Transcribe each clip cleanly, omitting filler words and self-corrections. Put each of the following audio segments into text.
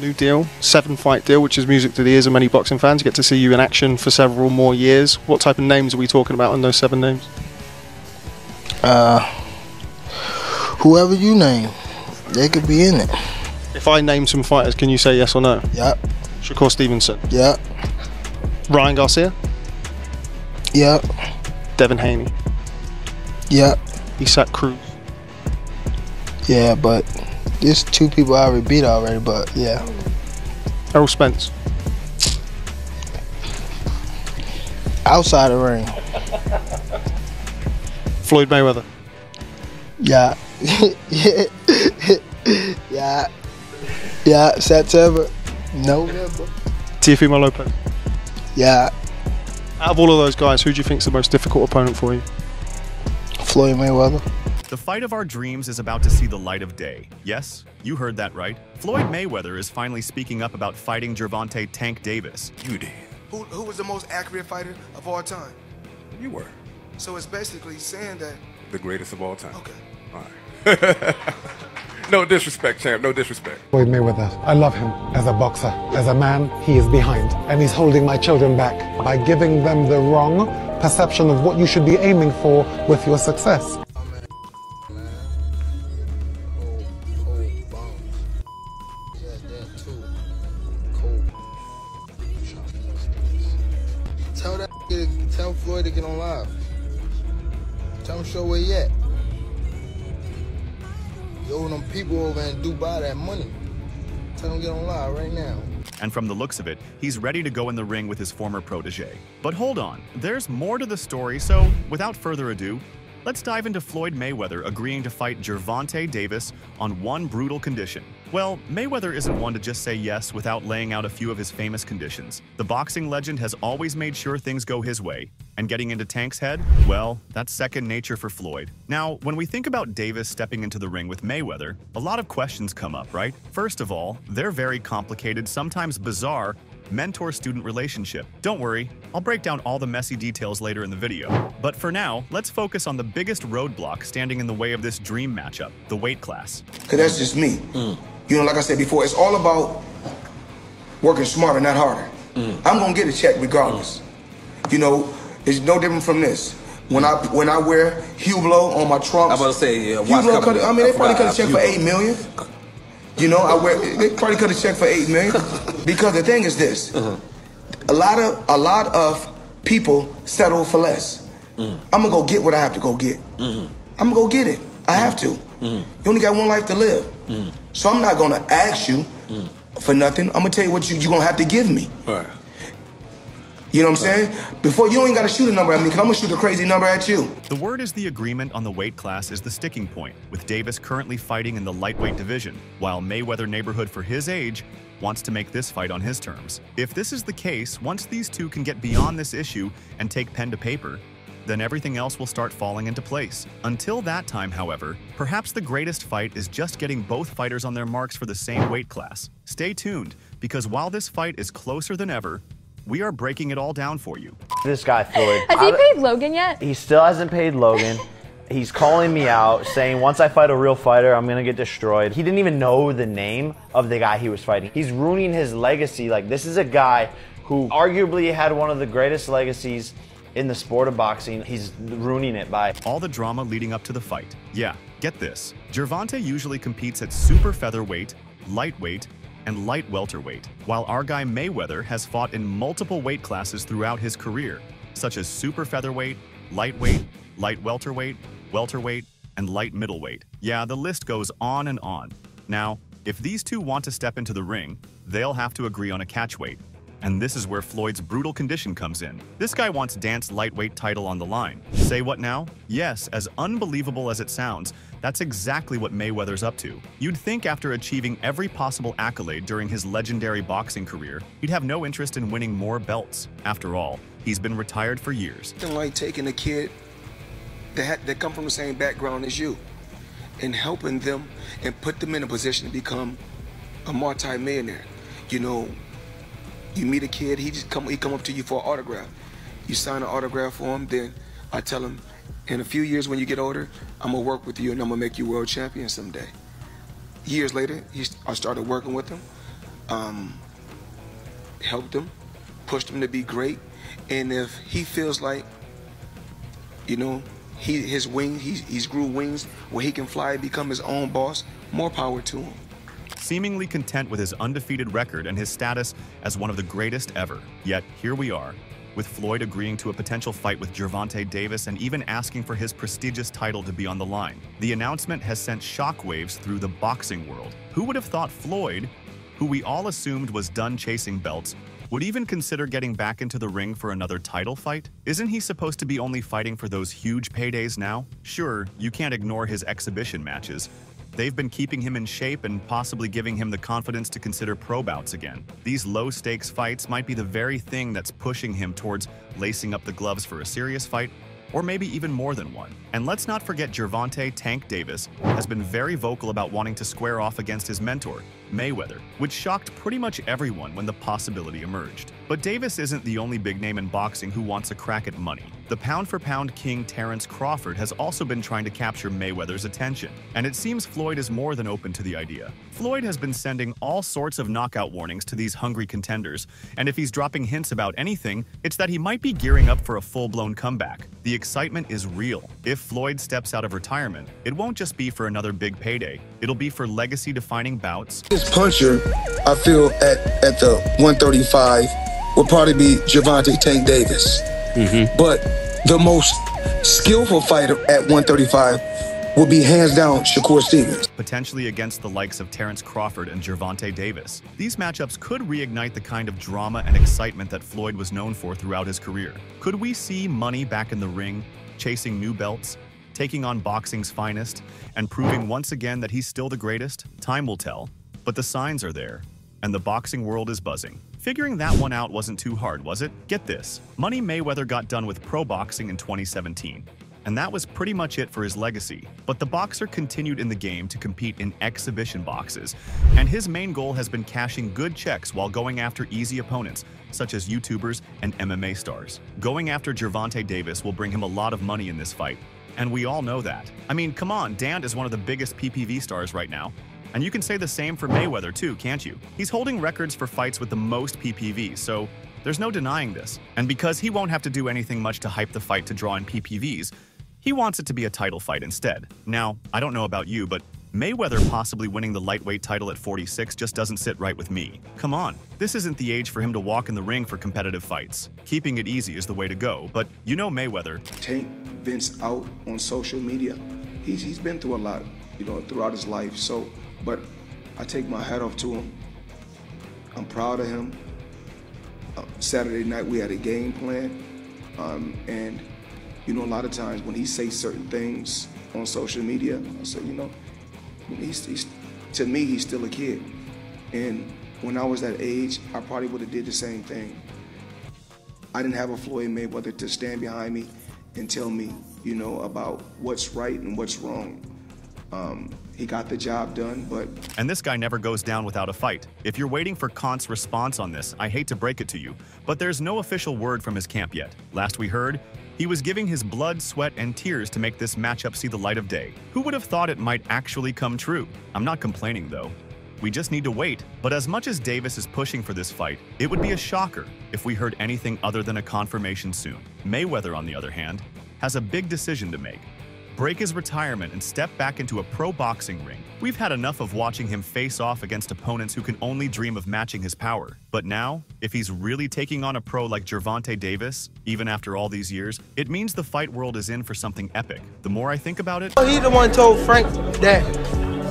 New deal, 7-fight deal, which is music to the ears of many boxing fans. You get to see you in action for several more years. What type of names are we talking about in those 7 names? Whoever you name, they could be in it. If I name some fighters, can you say yes or no? Yep. Shakur Stevenson. Yep. Ryan Garcia. Yep. Devin Haney. Yep. Isak Cruz. Yeah, but there's 2 people I already beat already, but yeah. Errol Spence. Outside the ring. Floyd Mayweather. Yeah. Yeah. Yeah. September. November. Teofimo Lopez. Yeah. Out of all of those guys, who do you think is the most difficult opponent for you? Floyd Mayweather. The fight of our dreams is about to see the light of day. Yes, you heard that right. Floyd Mayweather is finally speaking up about fighting Gervonta "Tank" Davis. You did. Who was the most accurate fighter of all time? You were. So it's basically saying that... The greatest of all time. Okay. All right. No disrespect, champ. No disrespect. Floyd Mayweather, I love him as a boxer. As a man, he is behind. And he's holding my children back by giving them the wrong perception of what you should be aiming for with your success. Tell Floyd to get on live. Tell him show where he at. You owe them people over in Dubai that money. Tell him get on live right now. And from the looks of it, he's ready to go in the ring with his former protege. But hold on, there's more to the story, so without further ado, let's dive into Floyd Mayweather agreeing to fight Gervonta Davis on one brutal condition. Well, Mayweather isn't one to just say yes without laying out a few of his famous conditions. The boxing legend has always made sure things go his way, and getting into Tank's head, well, that's second nature for Floyd. Now, when we think about Davis stepping into the ring with Mayweather, a lot of questions come up, right? First of all, they're very complicated, sometimes bizarre, mentor-student relationship. Don't worry, I'll break down all the messy details later in the video. But for now, let's focus on the biggest roadblock standing in the way of this dream matchup, the weight class. Because that's just me. You know, like I said before, it's all about working smarter, not harder. I'm going to get a check regardless. You know, it's no different from this. When I wear Hublot on my trunks, I'm about to say, Hublot I mean, they probably cut a check for $8 million. You know, they probably cut a check for $8 million. Because the thing is this, a lot of people settle for less. I'm gonna go get what I have to go get. I'm gonna go get it. I have to. You only got one life to live. So I'm not gonna ask you for nothing. I'm gonna tell you what you're gonna have to give me. Right. You know what I'm saying? Before, you ain't gotta shoot a number at me, because I'm gonna shoot a crazy number at you. The word is the agreement on the weight class is the sticking point, with Davis currently fighting in the lightweight division, while Mayweather neighborhood for his age wants to make this fight on his terms. If this is the case, once these two can get beyond this issue and take pen to paper, then everything else will start falling into place. Until that time, however, perhaps the greatest fight is just getting both fighters on their marks for the same weight class. Stay tuned, because while this fight is closer than ever, we are breaking it all down for you. This guy, Floyd. Has he paid Logan yet? He still hasn't paid Logan. He's calling me out, saying once I fight a real fighter, I'm gonna get destroyed. He didn't even know the name of the guy he was fighting. He's ruining his legacy. Like, this is a guy who arguably had one of the greatest legacies in the sport of boxing. He's ruining it by all the drama leading up to the fight. Yeah, get this. Gervonta usually competes at super featherweight, lightweight, and light welterweight, while our guy Mayweather has fought in multiple weight classes throughout his career, such as super featherweight, lightweight, light welterweight, welterweight, and light middleweight. Yeah, the list goes on and on. Now, if these two want to step into the ring, they'll have to agree on a catchweight. And this is where Floyd's brutal condition comes in. This guy wants Dance's lightweight title on the line. Say what now? Yes, as unbelievable as it sounds, that's exactly what Mayweather's up to. You'd think after achieving every possible accolade during his legendary boxing career, he'd have no interest in winning more belts. After all, he's been retired for years. It's like taking a kid that come from the same background as you and helping them and put them in a position to become a multi-millionaire. You know, you meet a kid, he come up to you for an autograph. You sign an autograph for him, then I tell him, in a few years when you get older, I'm gonna work with you and I'm gonna make you world champion someday. Years later, I started working with him. helped him, pushed him to be great. And if he feels like, you know, he's grew wings where he can fly and become his own boss, more power to him. Seemingly content with his undefeated record and his status as one of the greatest ever. Yet here we are, with Floyd agreeing to a potential fight with Gervonta Davis and even asking for his prestigious title to be on the line. The announcement has sent shockwaves through the boxing world. Who would have thought Floyd, who we all assumed was done chasing belts, would even consider getting back into the ring for another title fight? Isn't he supposed to be only fighting for those huge paydays now? Sure, you can't ignore his exhibition matches. They've been keeping him in shape and possibly giving him the confidence to consider pro bouts again. These low-stakes fights might be the very thing that's pushing him towards lacing up the gloves for a serious fight, or maybe even more than one. And let's not forget Gervonta "Tank" Davis has been very vocal about wanting to square off against his mentor, Mayweather, which shocked pretty much everyone when the possibility emerged. But Davis isn't the only big name in boxing who wants a crack at money. The pound-for-pound king Terence Crawford has also been trying to capture Mayweather's attention, and it seems Floyd is more than open to the idea. Floyd has been sending all sorts of knockout warnings to these hungry contenders, and if he's dropping hints about anything, it's that he might be gearing up for a full-blown comeback. The excitement is real. If Floyd steps out of retirement, it won't just be for another big payday. It'll be for legacy-defining bouts. His puncher, I feel, at the 135 will probably be Gervonta "Tank" Davis. But the most skillful fighter at 135 will be hands down Shakur Stevens. Potentially against the likes of Terence Crawford and Gervonta Davis. These matchups could reignite the kind of drama and excitement that Floyd was known for throughout his career. Could we see money back in the ring, chasing new belts, taking on boxing's finest, and proving once again that he's still the greatest? Time will tell, but the signs are there, and the boxing world is buzzing. Figuring that one out wasn't too hard, was it? Get this, Money Mayweather got done with pro boxing in 2017, and that was pretty much it for his legacy. But the boxer continued in the game to compete in exhibition boxes, and his main goal has been cashing good checks while going after easy opponents, such as YouTubers and MMA stars. Going after Gervonta Davis will bring him a lot of money in this fight, and we all know that. I mean, come on, Dan is one of the biggest PPV stars right now. And you can say the same for Mayweather too, can't you? He's holding records for fights with the most PPVs, so there's no denying this. And because he won't have to do anything much to hype the fight to draw in PPVs, he wants it to be a title fight instead. Now, I don't know about you, but Mayweather possibly winning the lightweight title at 46 just doesn't sit right with me. Come on, this isn't the age for him to walk in the ring for competitive fights. Keeping it easy is the way to go, but you know Mayweather. Tank Vince out on social media. He's been through a lot, you know, throughout his life, so. But I take my hat off to him. I'm proud of him. Saturday night we had a game plan, and you know, a lot of times when he says certain things on social media, I say, you know, to me he's still a kid, and when I was that age, I probably would have did the same thing. I didn't have a Floyd Mayweather to stand behind me and tell me, you know, about what's right and what's wrong. He got the job done, but... And this guy never goes down without a fight. If you're waiting for Kant's response on this, I hate to break it to you, but there's no official word from his camp yet. Last we heard, he was giving his blood, sweat, and tears to make this matchup see the light of day. Who would have thought it might actually come true? I'm not complaining, though. We just need to wait. But as much as Davis is pushing for this fight, it would be a shocker if we heard anything other than a confirmation soon. Mayweather, on the other hand, has a big decision to make. Break his retirement and step back into a pro boxing ring. We've had enough of watching him face off against opponents who can only dream of matching his power. But now, if he's really taking on a pro like Gervonta Davis, even after all these years, it means the fight world is in for something epic. The more I think about it... He the one told Frank that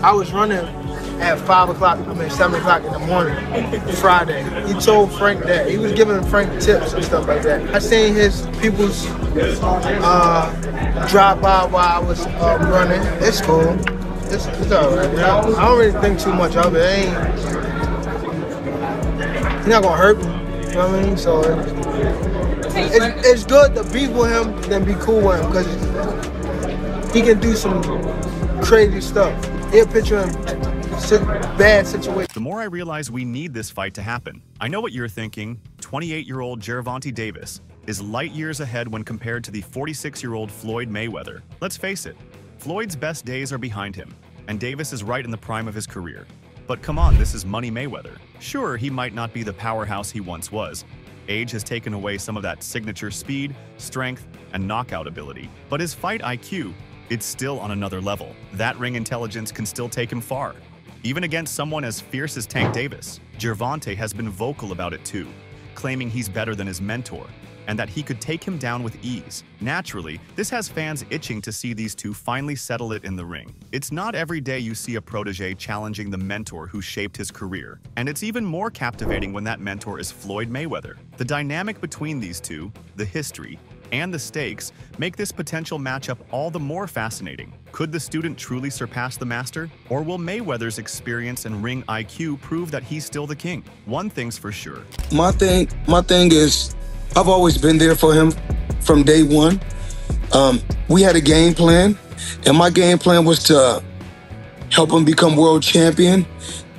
I was running at 7 o'clock in the morning, Friday. He told Frank that. He was giving Frank tips and stuff like that. I seen his people's drive by while I was running. It's cool. It's all right. I don't really think too much of it. He's not gonna hurt me. You know what I mean? So it's good to be with him than be cool with him, because he can do some crazy stuff. He'll picture him bad situation. The more I realize we need this fight to happen. I know what you're thinking. 28-year-old Gervonta Davis is light years ahead when compared to the 46-year-old Floyd Mayweather. Let's face it, Floyd's best days are behind him, and Davis is right in the prime of his career. But come on, this is Money Mayweather. Sure, he might not be the powerhouse he once was. Age has taken away some of that signature speed, strength, and knockout ability. But his fight IQ, it's still on another level. That ring intelligence can still take him far. Even against someone as fierce as Tank Davis, Gervonta has been vocal about it too, claiming he's better than his mentor, and that he could take him down with ease. Naturally, this has fans itching to see these two finally settle it in the ring. It's not every day you see a protege challenging the mentor who shaped his career, and it's even more captivating when that mentor is Floyd Mayweather. The dynamic between these two, the history, and the stakes make this potential matchup all the more fascinating. Could the student truly surpass the master? Or will Mayweather's experience and ring IQ prove that he's still the king? One thing's for sure. My thing is, I've always been there for him from day one. We had a game plan, and my game plan was to help him become world champion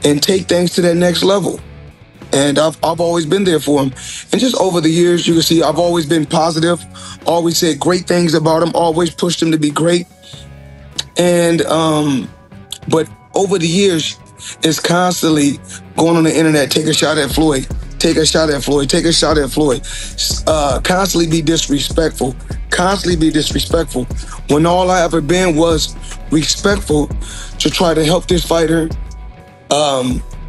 and take things to that next level. And I've always been there for him. And just over the years, you can see I've always been positive, always said great things about him, always pushed him to be great. And, but over the years, it's constantly going on the internet, take a shot at Floyd, take a shot at Floyd, take a shot at Floyd. Constantly be disrespectful, when all I ever been was respectful to try to help this fighter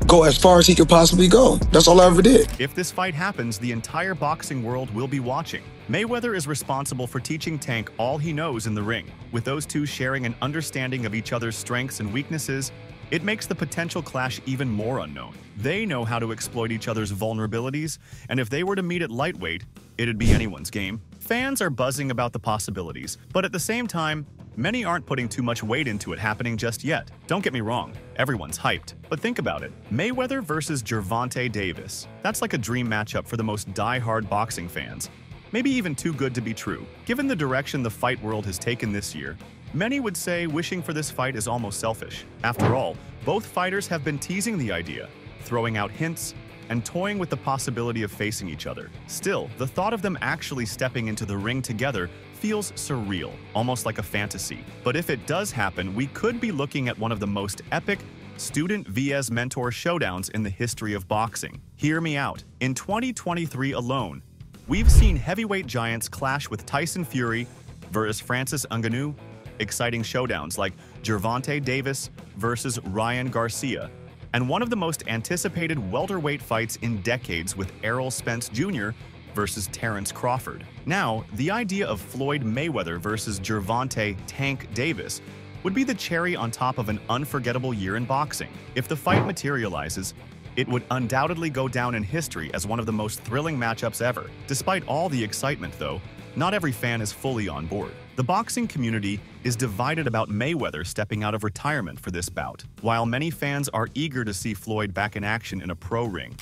go as far as he could possibly go. That's all I ever did. If this fight happens, the entire boxing world will be watching. Mayweather is responsible for teaching Tank all he knows in the ring. With those two sharing an understanding of each other's strengths and weaknesses, it makes the potential clash even more unknown. They know how to exploit each other's vulnerabilities, and if they were to meet at lightweight, it'd be anyone's game. Fans are buzzing about the possibilities, but at the same time, many aren't putting too much weight into it happening just yet. Don't get me wrong, everyone's hyped. But think about it, Mayweather versus Gervonta Davis. That's like a dream matchup for the most die-hard boxing fans. Maybe even too good to be true. Given the direction the fight world has taken this year, many would say wishing for this fight is almost selfish. After all, both fighters have been teasing the idea, throwing out hints, and toying with the possibility of facing each other. Still, the thought of them actually stepping into the ring together feels surreal, almost like a fantasy. But if it does happen, we could be looking at one of the most epic student vs mentor showdowns in the history of boxing. Hear me out. In 2023 alone, we've seen heavyweight giants clash with Tyson Fury versus Francis Ngannou, exciting showdowns like Gervonta Davis versus Ryan Garcia, and one of the most anticipated welterweight fights in decades with Errol Spence Jr. versus Terrence Crawford. Now, the idea of Floyd Mayweather versus Gervonta "Tank" Davis would be the cherry on top of an unforgettable year in boxing. If the fight materializes, it would undoubtedly go down in history as one of the most thrilling matchups ever. Despite all the excitement, though, not every fan is fully on board. The boxing community is divided about Mayweather stepping out of retirement for this bout, while many fans are eager to see Floyd back in action in a pro ring.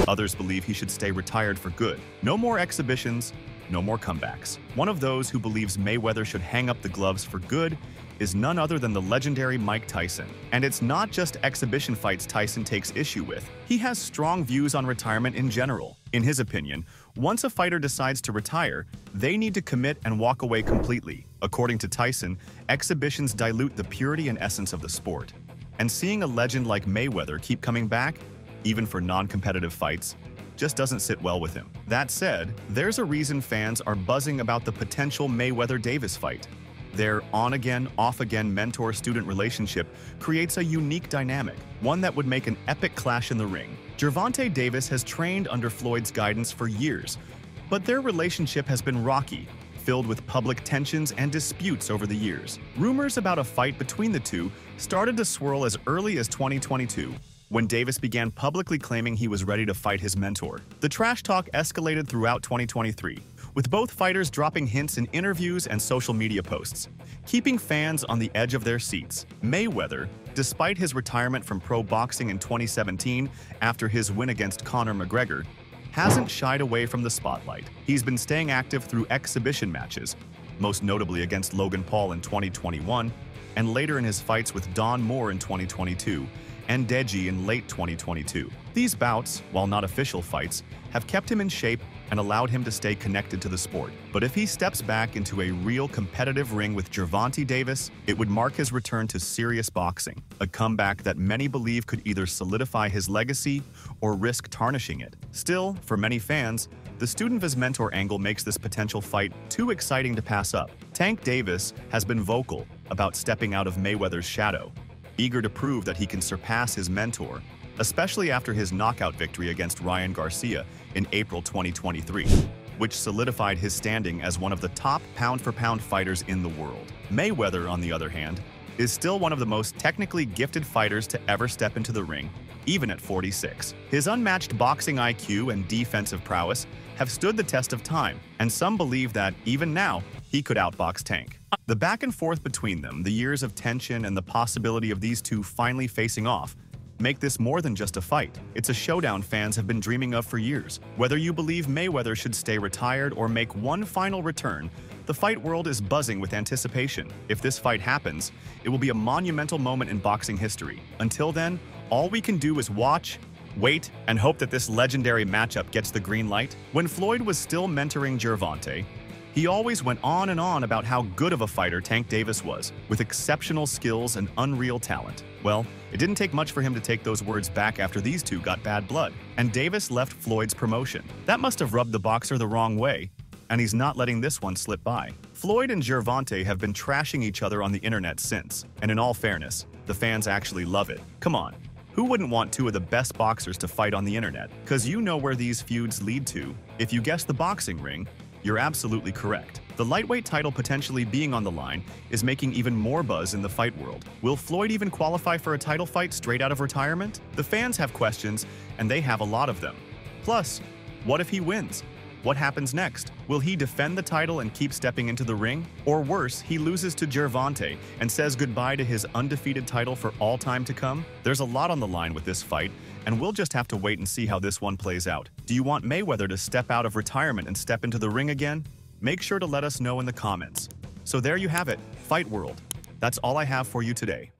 Others believe he should stay retired for good. No more exhibitions, no more comebacks. One of those who believes Mayweather should hang up the gloves for good is none other than the legendary Mike Tyson. And it's not just exhibition fights Tyson takes issue with. He has strong views on retirement in general. In his opinion, once a fighter decides to retire, they need to commit and walk away completely. According to Tyson, exhibitions dilute the purity and essence of the sport. And seeing a legend like Mayweather keep coming back, even for non-competitive fights, just doesn't sit well with him. That said, there's a reason fans are buzzing about the potential Mayweather-Davis fight. Their on-again, off-again mentor-student relationship creates a unique dynamic, one that would make an epic clash in the ring. Gervonta Davis has trained under Floyd's guidance for years, but their relationship has been rocky, filled with public tensions and disputes over the years. Rumors about a fight between the two started to swirl as early as 2022, when Davis began publicly claiming he was ready to fight his mentor. The trash talk escalated throughout 2023, with both fighters dropping hints in interviews and social media posts, keeping fans on the edge of their seats. Mayweather, despite his retirement from pro boxing in 2017 after his win against Conor McGregor, hasn't shied away from the spotlight. He's been staying active through exhibition matches, most notably against Logan Paul in 2021, and later in his fights with Don Moore in 2022 and Deji in late 2022. These bouts, while not official fights, have kept him in shape and allowed him to stay connected to the sport. But if he steps back into a real competitive ring with Gervonta Davis, it would mark his return to serious boxing, a comeback that many believe could either solidify his legacy or risk tarnishing it. Still, for many fans, the student vs. mentor angle makes this potential fight too exciting to pass up. Tank Davis has been vocal about stepping out of Mayweather's shadow, eager to prove that he can surpass his mentor, especially after his knockout victory against Ryan Garcia in April 2023, which solidified his standing as one of the top pound-for-pound fighters in the world. Mayweather, on the other hand, is still one of the most technically gifted fighters to ever step into the ring, even at 46. His unmatched boxing IQ and defensive prowess have stood the test of time, and some believe that, even now, he could outbox Tank. The back and forth between them, the years of tension, and the possibility of these two finally facing off make this more than just a fight. It's a showdown fans have been dreaming of for years. Whether you believe Mayweather should stay retired or make one final return, the fight world is buzzing with anticipation. If this fight happens, it will be a monumental moment in boxing history. Until then, all we can do is watch, wait, and hope that this legendary matchup gets the green light. When Floyd was still mentoring Gervonta, he always went on and on about how good of a fighter Tank Davis was, with exceptional skills and unreal talent. Well, it didn't take much for him to take those words back after these two got bad blood, and Davis left Floyd's promotion. That must have rubbed the boxer the wrong way, and he's not letting this one slip by. Floyd and Gervonta have been trashing each other on the internet since, and in all fairness, the fans actually love it. Come on, who wouldn't want two of the best boxers to fight on the internet? Because you know where these feuds lead to. If you guess the boxing ring, you're absolutely correct. The lightweight title potentially being on the line is making even more buzz in the fight world. Will Floyd even qualify for a title fight straight out of retirement? The fans have questions, and they have a lot of them. Plus, what if he wins? What happens next? Will he defend the title and keep stepping into the ring? Or worse, he loses to Gervonta and says goodbye to his undefeated title for all time to come? There's a lot on the line with this fight, and we'll just have to wait and see how this one plays out. Do you want Mayweather to step out of retirement and step into the ring again? Make sure to let us know in the comments. So there you have it, Fight World. That's all I have for you today.